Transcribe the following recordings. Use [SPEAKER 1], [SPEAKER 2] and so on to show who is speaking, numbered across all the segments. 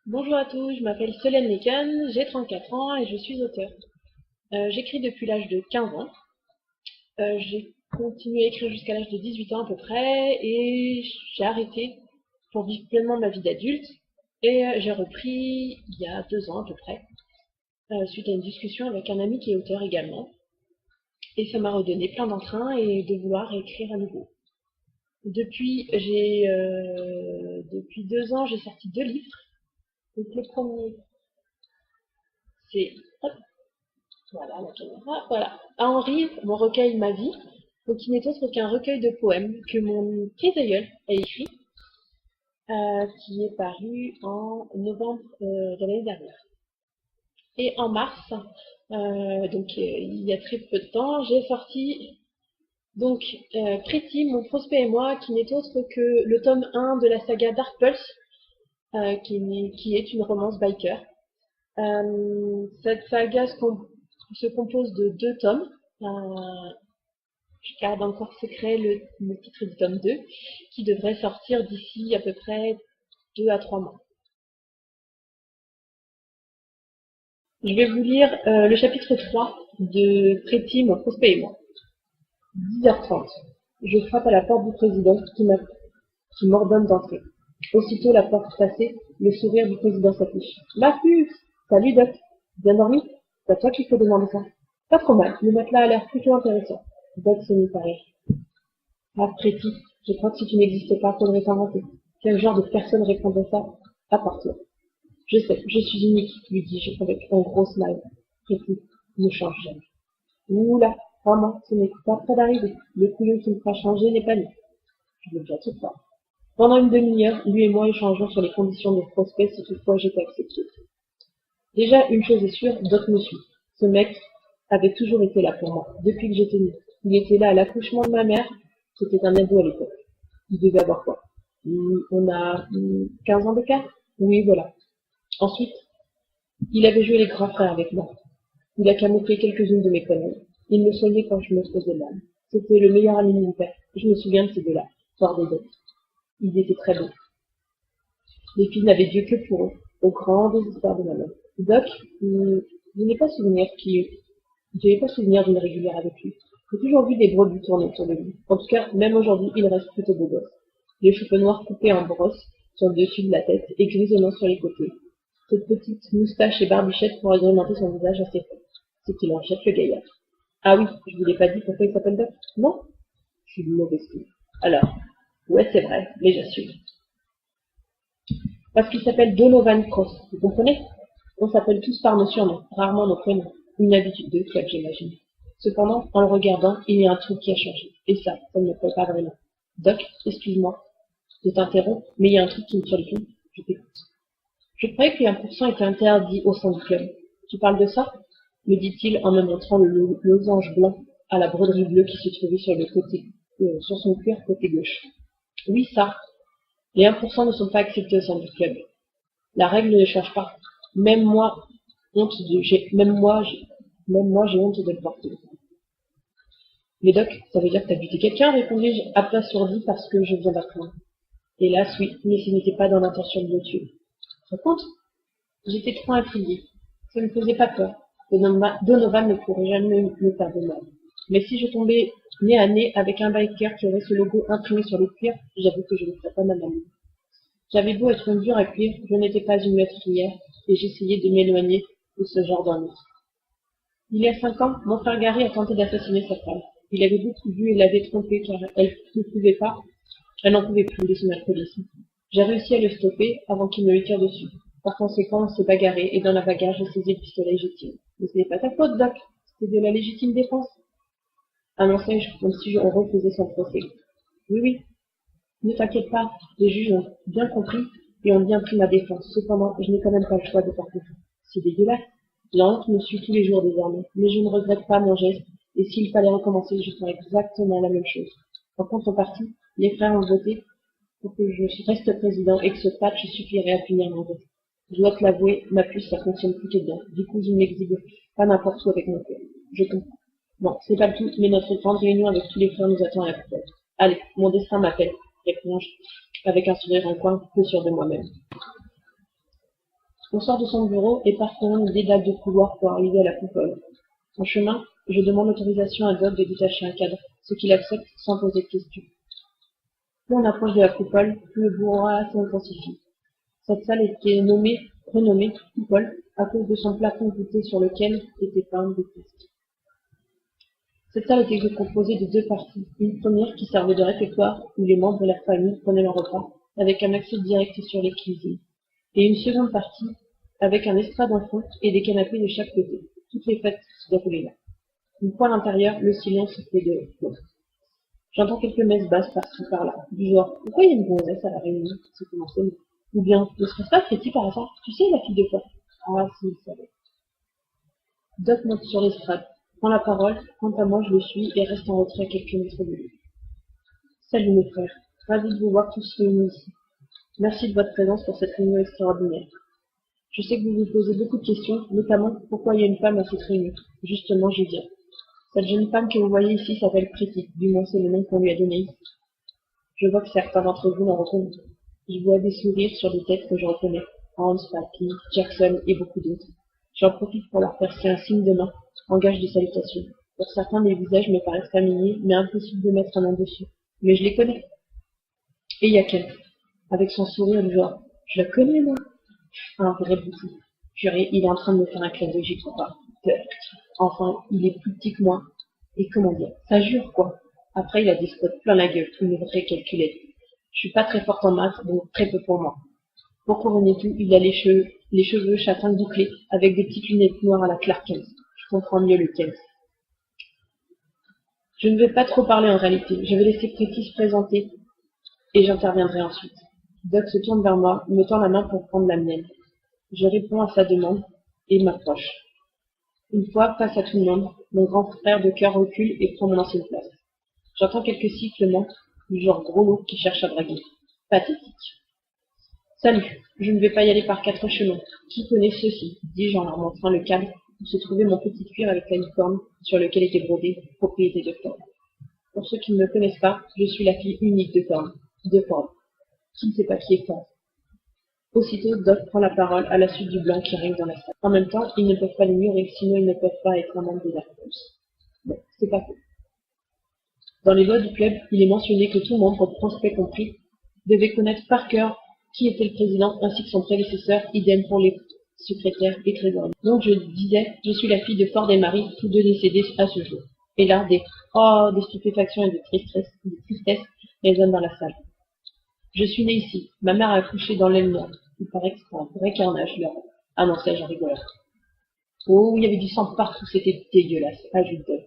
[SPEAKER 1] Bonjour à tous, je m'appelle Solène Lécan, j'ai 34 ans et je suis auteure. J'écris depuis l'âge de 15 ans. J'ai continué à écrire jusqu'à l'âge de 18 ans à peu près et j'ai arrêté pour vivre pleinement ma vie d'adulte. Et j'ai repris il y a 2 ans à peu près, suite à une discussion avec un ami qui est auteur également. Et ça m'a redonné plein d'entrain et de vouloir écrire à nouveau. Depuis 2 ans, j'ai sorti 2 livres. Donc le premier, c'est voilà, la caméra. Voilà. À Henri, mon recueil Ma vie, donc qui n'est autre qu'un recueil de poèmes que mon aïeul a écrit, qui est paru en novembre de l'année dernière. Et en mars, donc il y a très peu de temps, j'ai sorti donc Pretty, mon prospect et moi, qui n'est autre que le tome 1 de la saga Dark Pulse, qui est une romance biker. Cette saga se compose de 2 tomes. Je garde encore secret le titre du tome 2, qui devrait sortir d'ici à peu près 2 à 3 mois. Je vais vous lire le chapitre 3 de Pretty, mon prospect et moi. 10h30. Je frappe à la porte du président qui m'ordonne d'entrer. Aussitôt la porte passée, le sourire du président s'affiche. Marcus! Salut Doc! Bien dormi? C'est à toi qu'il faut demander ça. Pas trop mal, le matelas a l'air plutôt intéressant. Doc se mit à rire. Ah, Pretty, je crois que si tu n'existais pas, faudrait t'inventer. Quel genre de personne répondrait ça à part toi? Je sais, je suis unique, lui dis-je avec un gros smile. Pretty ne change jamais. Oula, vraiment, ce n'est pas près d'arriver. Le couillon qui me fera changer n'est pas né. Je veux bien tout faire. Pendant une demi-heure, lui et moi échangeons sur les conditions de prospect si toutefois j'étais accepté. Déjà, une chose est sûre, Doc me suit. Ce mec avait toujours été là pour moi, depuis que j'étais née. Il était là à l'accouchement de ma mère, c'était un ado à l'époque. Il devait avoir quoi? On a 15 ans d'écart? Oui, voilà. Ensuite, il avait joué les grands frères avec moi. Il a camouflé quelques-unes de mes conneries. Il me soignait quand je me faisais mal. C'était le meilleur ami de mon père. Je me souviens de ces deux-là, fort des deux. Ils étaient très beaux. Les filles n'avaient Dieu que pour eux, au grand désespoir de ma mère. Doc, je n'ai pas souvenir d'une régulière avec lui. J'ai toujours vu des brebis tourner autour de lui. En tout cas, même aujourd'hui, il reste plutôt beau gosse. Les cheveux noirs coupés en brosse sur le dessus de la tête et grisonnants sur les côtés. Cette petite moustache et barbichette pour agrémenter son visage assez fort. C'est qu'il en jette le gaillard. Ah oui, je vous l'ai pas dit pourquoi il s'appelle Doc? Non? Je suis une mauvaise fille. Alors, ouais, c'est vrai, mais j'assume. Parce qu'il s'appelle Donovan Cross, vous comprenez? On s'appelle tous par nos surnoms, rarement nos prénoms. Une habitude de club, j'imagine. Cependant, en le regardant, il y a un truc qui a changé. Et ça ne me plaît pas vraiment. Doc, excuse-moi de t'interrompre, mais il y a un truc qui me turlupine. Je t'écoute. Je croyais que les 1% était interdit au sein du club. Tu parles de ça? Me dit-il en me montrant le losange blanc à la broderie bleue qui se trouvait sur son cuir côté gauche. Oui, ça. Les 1% ne sont pas acceptés au sein du club. La règle ne change pas. Même moi, j'ai honte de le porter. Mais Doc, ça veut dire que t'as buté quelqu'un, répondis-je, à plat sourdi parce que je viens d'apprendre. Hélas, oui, mais ce n'était pas dans l'intention de le tuer. Raconte? J'étais trop intriguée. Ça ne me faisait pas peur. Donovan ne pourrait jamais me faire de mal. Mais si je tombais nez à nez avec un biker qui aurait ce logo imprimé sur le cuir, j'avoue que je ne ferais pas ma mamie. J'avais beau être une dure à cuire, je n'étais pas une meurtrière, et j'essayais de m'éloigner de ce genre d'ennui. Il y a 5 ans, mon frère Gary a tenté d'assassiner sa femme. Il avait beaucoup bu et l'avait trompée car elle n'en pouvait plus de son alcoolisme. J'ai réussi à le stopper avant qu'il ne lui tire dessus. Par conséquent, on s'est bagarré et dans la bagarre, j'ai saisi le pistolet légitime. Mais ce n'est pas ta faute, Doc. C'était de la légitime défense. Annonçai-je, comme si on refaisait son procès. Oui, oui. Ne t'inquiète pas, les juges ont bien compris et ont bien pris ma défense. Cependant, je n'ai quand même pas le choix de porter. C'est dégueulasse. La honte me suit tous les jours désormais, mais je ne regrette pas mon geste, et s'il fallait recommencer, je ferais exactement la même chose. En contrepartie, les frères ont voté pour que je reste président et que ce patch suffirait à punir mon vote. Je dois te l'avouer, ma puce, ça fonctionne plutôt bien. Du coup, je ne m'exhibe pas n'importe où avec mon cœur. Je comprends. Bon, c'est pas le tout, mais notre grande réunion avec tous les frères nous attend à la coupole. Allez, mon destin m'appelle, réponds-je, avec un sourire en coin, peu sûr de moi-même. On sort de son bureau et parcourons des dalles de couloir pour arriver à la coupole. En chemin, je demande l'autorisation à Doc de détacher un cadre, ce qu'il accepte sans poser de questions. Plus on approche de la coupole, plus le brouhaha s'intensifie. Cette salle était renommée coupole à cause de son plafond voûté sur lequel étaient peints des fresques. Cette salle était composée de deux parties. Une première qui servait de réfectoire où les membres de la famille prenaient leur repas, avec un accès direct sur les cuisines. Et une seconde partie avec un estrade en fond et des canapés de chaque côté. Toutes les fêtes se déroulaient là. Une fois à l'intérieur, le silence était de plomb. J'entends quelques messes basses par-ci par-là, du genre « Pourquoi il y a une gonzesse à la réunion ?» C'est commencé. Ou bien « Ne serait-ce pas Freddy par hasard? Tu sais, la fille de quoi ?» Ah, si, il savait. Doc monte sur l'estrade, prend la parole, quant à moi je le suis et reste en retrait à quelques mètres de lui. Salut mes frères, ravi de vous voir tous réunis ici. Merci de votre présence pour cette réunion extraordinaire. Je sais que vous vous posez beaucoup de questions, notamment pourquoi il y a une femme à cette réunion. Justement, j'y viens. Cette jeune femme que vous voyez ici s'appelle Pretty, du moins c'est le nom qu'on lui a donné ici. Je vois que certains d'entre vous l'ont reconnu. Je vois des sourires sur des têtes que je reconnais. Hans, Papi, Jackson et beaucoup d'autres. J'en profite pour leur faire un signe de main, en gage de salutation. Pour certains, les visages me paraissent familiers, mais impossible de mettre un nom dessus. Mais je les connais. Et il y a Ken, avec son sourire du genre « Je la connais, moi !» Un vrai bouffon. Purée, il est en train de me faire un clin d'œil, j'y crois pas. Enfin, il est plus petit que moi. Et comment dire, ça jure, quoi. Après, il a des spots plein la gueule, une vraie calculette. Je suis pas très forte en maths, donc très peu pour moi. Pour couronner tout, il a les cheveux châtains bouclés, avec des petites lunettes noires à la Clark Kent. Je comprends mieux le Kent. Je ne vais pas trop parler en réalité. Je vais laisser Pretty se présenter, et j'interviendrai ensuite. Doc se tourne vers moi, me tend la main pour prendre la mienne. Je réponds à sa demande, et m'approche. Une fois, face à tout le monde, mon grand frère de cœur recule et prend mon ancienne place. J'entends quelques sifflements, du genre gros loup qui cherche à draguer. Pathétique. Salut, je ne vais pas y aller par 4 chemins. Qui connaît ceci? Dis-je en leur montrant le cadre où se trouvait mon petit cuir avec la licorne sur lequel était brodé propriété de Thorne. Pour ceux qui ne me connaissent pas, je suis la fille unique de Thorne. De Thorne. Qui ne sait pas qui est Thorne? Aussitôt, Doc prend la parole à la suite du blanc qui règne dans la salle. En même temps, ils ne peuvent pas l'ignorer, sinon ils ne peuvent pas être un membre des Darkness. Bon, c'est pas faux. Dans les lois du club, il est mentionné que tout membre, prospect compris, devait connaître par cœur qui était le président ainsi que son prédécesseur, idem pour les secrétaires et trésoriers. Donc je disais, je suis la fille de Ford et Marie, tous deux décédés à ce jour. Et là, des stupéfactions et de tristesse résonnent dans la salle. Je suis née ici. Ma mère a accouché dans l'aile nord. Il paraît que c'est un vrai carnage, là. Ah non, ça, j'en rigole. Oh, il y avait du sang partout, c'était dégueulasse, ajoute Doc.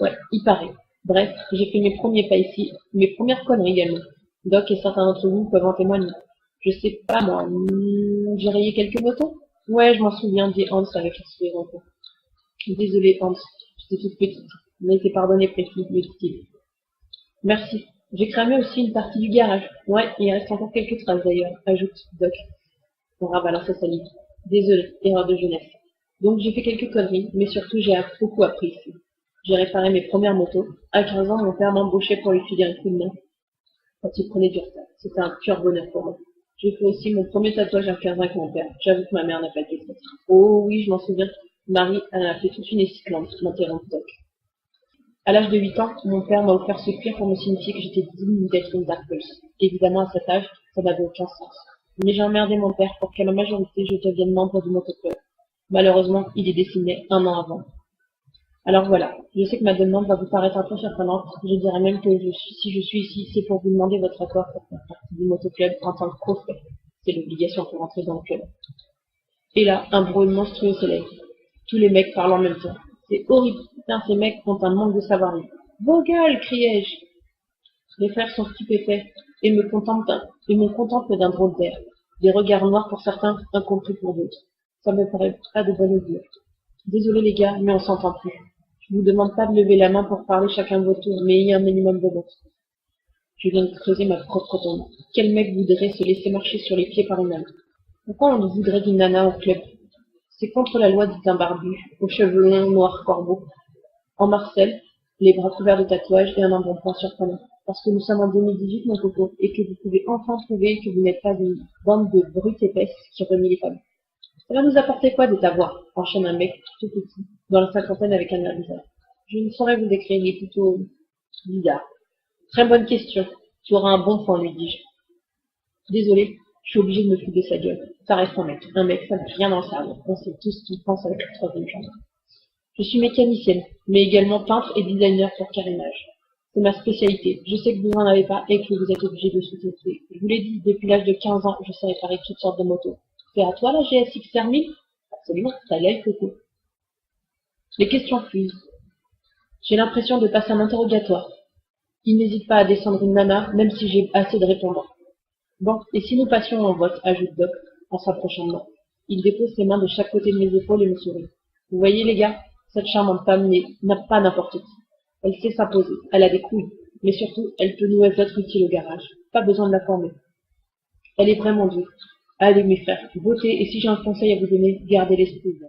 [SPEAKER 1] Ouais, il paraît. Bref, j'ai fait mes premiers pas ici, mes premières conneries également. Doc et certains d'entre vous peuvent en témoigner. Je sais pas, moi, j'ai rayé quelques motos? Ouais, je m'en souviens, dit Hans avec un sourire en coin. Désolé, Hans, j'étais toute petite. Mais c'est pardonné, Précis, me dit-il. Merci. J'ai cramé aussi une partie du garage. Ouais, il reste encore quelques traces d'ailleurs, ajoute Doc, en ravalant sa salive. Désolé, erreur de jeunesse. Donc j'ai fait quelques conneries, mais surtout j'ai beaucoup appris ici. J'ai réparé mes premières motos. À 15 ans, mon père m'embauchait pour lui filer un coup de main quand il prenait du retard. C'était un pur bonheur pour moi. J'ai fait aussi mon premier tatouage à 15 ans avec mon père. J'avoue que ma mère n'a pas été triste. Oh oui, je m'en souviens. Marie, elle a fait toute une esclante, m'interrompt Doc. À l'âge de 8 ans, mon père m'a offert ce cuir pour me signifier que j'étais digne d'être une Dark Pulse. Évidemment, à cet âge, ça n'avait aucun sens. Mais j'ai emmerdé mon père pour qu'à la majorité, je devienne membre du motoclub. Malheureusement, il est décédé un an avant. Alors voilà, je sais que ma demande va vous paraître un peu surprenante. Je dirais même que si je suis ici, c'est pour vous demander votre accord pour faire partie du motoclub en tant que prospect. C'est l'obligation pour entrer dans le club. Et là, un bruit monstrueux s'élève. Tous les mecs parlent en même temps. C'est horrible. Putain, ces mecs ont un manque de savoir-vivre. Vos gueules, criai-je. Les frères sont stupéfaits et me contemplent d'un drôle d'air. Des regards noirs pour certains, incompris pour d'autres. Ça me paraît pas de bonne augure. Désolé les gars, mais on s'entend plus. Je vous demande pas de lever la main pour parler chacun de vos tours, mais il y a un minimum de vote. Je viens de creuser ma propre tombe. Quel mec voudrait se laisser marcher sur les pieds par une nana? Pourquoi on voudrait d'une nana au club? C'est contre la loi, dit un barbu, aux cheveux longs, noirs corbeaux. En Marcel, les bras couverts de tatouages et un embonpoint surprenant. Parce que nous sommes en 2018, mon coco, et que vous pouvez enfin prouver que vous n'êtes pas une bande de brutes épaisses qui remient les femmes. Ça va nous apporter quoi de t'avoir? Enchaîne un mec tout petit, dans la cinquantaine avec un air bizarre. Je ne saurais vous décrire, il est plutôt bizarre. Très bonne question. Tu auras un bon point, lui dis-je. Désolé, je suis obligé de me foutre de sa gueule. Ça reste un mec. Un mec, ça n'a rien dans le cerveau. On sait tous ce qu'il pense avec la troisième jambe. Je suis mécanicienne, mais également peintre et designer pour carénage. C'est ma spécialité. Je sais que vous n'en avez pas et que vous êtes obligé de sous-traiter. Je vous l'ai dit, depuis l'âge de 15 ans, je sais réparer toutes sortes de motos. C'est à toi la GSX R1000? Absolument, t'as l'œil, coco. Les questions fusent. J'ai l'impression de passer un interrogatoire. Il n'hésite pas à descendre une nana, même si j'ai assez de répondants. Bon, et si nous passions en vote, ajoute Doc, en s'approchant de moi. Il dépose ses mains de chaque côté de mes épaules et me sourit. Vous voyez, les gars, cette charmante femme n'a pas n'importe qui. Elle sait s'imposer, elle a des couilles, mais surtout, elle peut nous être utile au garage. Pas besoin de la former. Elle est vraiment douce. Allez, mes frères, votez, et si j'ai un conseil à vous donner, gardez l'esprit ouvert.